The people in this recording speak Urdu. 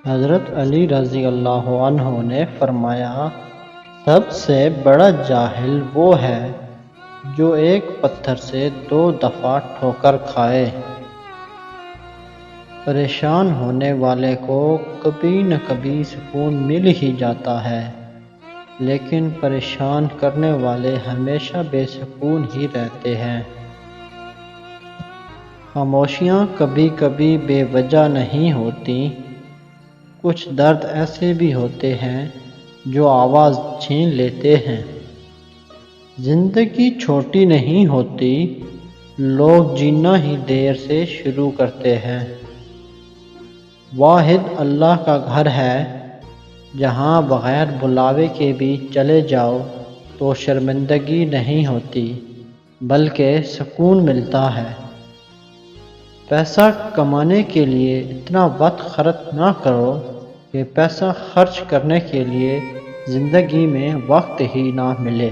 حضرت علی رضی اللہ عنہ نے فرمایا، سب سے بڑا جاہل وہ ہے جو ایک پتھر سے 2 دفعہ ٹھوکر کھائے۔ پریشان ہونے والے کو کبھی نہ کبھی سکون مل ہی جاتا ہے، لیکن پریشان کرنے والے ہمیشہ بے سکون ہی رہتے ہیں۔ خاموشیاں کبھی کبھی بے وجہ نہیں ہوتی، کچھ درد ایسے بھی ہوتے ہیں جو آواز چھین لیتے ہیں۔ زندگی چھوٹی نہیں ہوتی، لوگ جینا ہی دیر سے شروع کرتے ہیں۔ واحد اللہ کا گھر ہے، جہاں بغیر بلاوے کے بھی چلے جاؤ تو شرمندگی نہیں ہوتی بلکہ سکون ملتا ہے۔ پیسہ کمانے کے لیے اتنا وقت خرچ نہ کرو کہ پیسہ خرچ کرنے کے لیے زندگی میں وقت ہی نہ ملے۔